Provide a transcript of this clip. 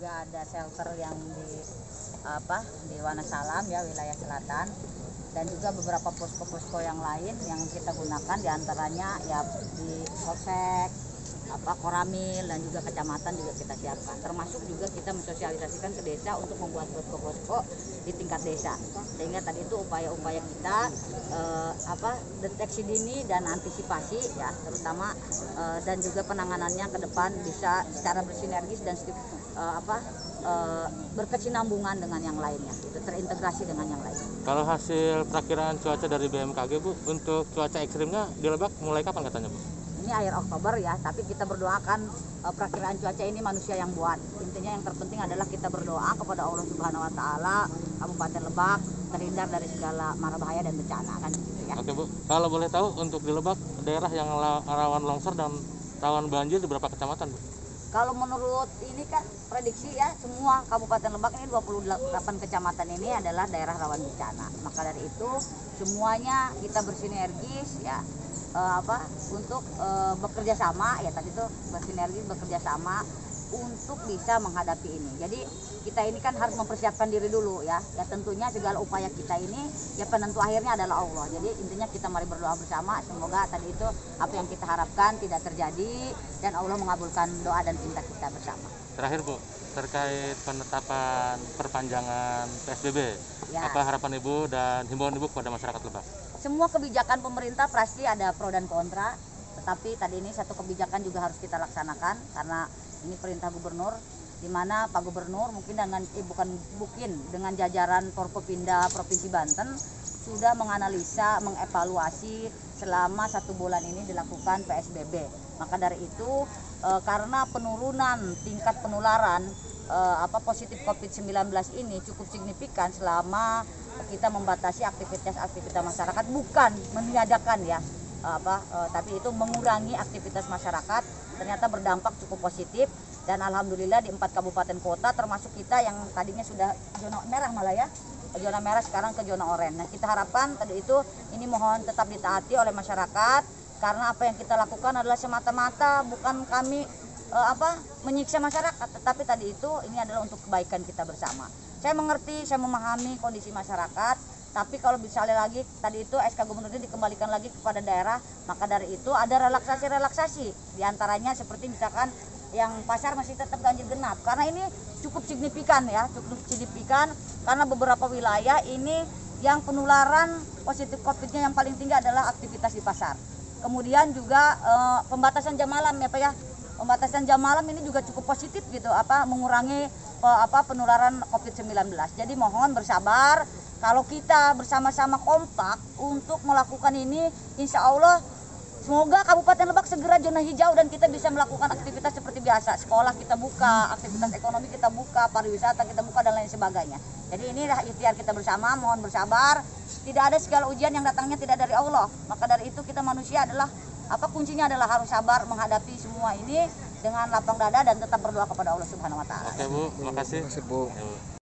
juga ada shelter yang di Wonosalam ya, wilayah selatan, dan juga beberapa posko-posko yang lain yang kita gunakan, diantaranya ya di Polsek, Koramil, dan juga kecamatan juga kita siapkan. Termasuk juga kita mensosialisasikan ke desa untuk membuat posko-posko di tingkat desa, sehingga tadi itu upaya-upaya kita deteksi dini dan antisipasi ya, terutama dan juga penanganannya ke depan bisa secara bersinergis dan berkesinambungan dengan yang lainnya, itu terintegrasi dengan yang lain. Kalau hasil perakiraan cuaca dari BMKG Bu, untuk cuaca ekstrimnya di Lebak mulai kapan katanya Bu? Ini akhir Oktober ya, tapi kita berdoakan perakiraan cuaca ini manusia yang buat. Intinya yang terpenting adalah kita berdoa kepada Allah Subhanahu Wa Taala, Kabupaten Lebak terhindar dari segala mara bahaya dan bencana kan gitu ya. Oke Bu, kalau boleh tahu untuk di Lebak daerah yang rawan longsor dan rawan banjir di berapa kecamatan Bu? Kalau menurut ini kan prediksi ya, semua Kabupaten Lebak ini 28 kecamatan ini adalah daerah rawan bencana. Maka dari itu semuanya kita bersinergis ya, untuk bekerja sama ya, tadi itu bersinergis bekerja sama untuk bisa menghadapi ini. Jadi kita ini kan harus mempersiapkan diri dulu ya. Ya tentunya segala upaya kita ini ya penentu akhirnya adalah Allah. Jadi intinya kita mari berdoa bersama, semoga tadi itu apa yang kita harapkan tidak terjadi dan Allah mengabulkan doa dan cinta kita bersama. Terakhir Bu, terkait penetapan perpanjangan PSBB, Ya. apa harapan Ibu dan himbauan Ibu kepada masyarakat Lebak? Semua kebijakan pemerintah pasti ada pro dan kontra, tetapi tadi ini satu kebijakan juga harus kita laksanakan karena ini perintah gubernur, di mana Pak Gubernur mungkin dengan jajaran Forkopimda Provinsi Banten sudah menganalisa, mengevaluasi selama 1 bulan ini dilakukan PSBB. Maka dari itu karena penurunan tingkat penularan positif COVID-19 ini cukup signifikan selama kita membatasi aktivitas masyarakat, bukan meniadakan ya, tapi itu mengurangi aktivitas masyarakat, ternyata berdampak cukup positif. Dan alhamdulillah di 4 kabupaten kota termasuk kita yang tadinya sudah zona merah malah ya, zona merah sekarang ke zona oranye. Nah kita harapkan tadi itu ini mohon tetap ditaati oleh masyarakat, karena apa yang kita lakukan adalah semata-mata bukan kami menyiksa masyarakat, tetapi tadi itu ini adalah untuk kebaikan kita bersama. Saya mengerti, saya memahami kondisi masyarakat, tapi kalau misalnya lagi tadi itu SK Gubernur ini dikembalikan lagi kepada daerah, maka dari itu ada relaksasi diantaranya seperti misalkan yang pasar masih tetap ganjil genap, karena ini cukup signifikan ya, karena beberapa wilayah ini yang penularan positif COVID-nya yang paling tinggi adalah aktivitas di pasar. Kemudian juga pembatasan jam malam ya Pak ya, pembatasan jam malam ini juga cukup positif gitu, mengurangi penularan COVID-19. Jadi mohon bersabar, kalau kita bersama-sama kompak untuk melakukan ini, insya Allah semoga Kabupaten Lebak segera zona hijau dan kita bisa melakukan aktivitas seperti biasa. Sekolah kita buka, aktivitas ekonomi kita buka, pariwisata kita buka, dan lain sebagainya. Jadi inilah ikhtiar kita bersama, mohon bersabar. Tidak ada segala ujian yang datangnya tidak dari Allah. Maka dari itu kita manusia adalah kuncinya adalah harus sabar menghadapi semua ini dengan lapang dada dan tetap berdoa kepada Allah Subhanahu Wa Taala. Oke Bu, terima kasih. Terima kasih Bu.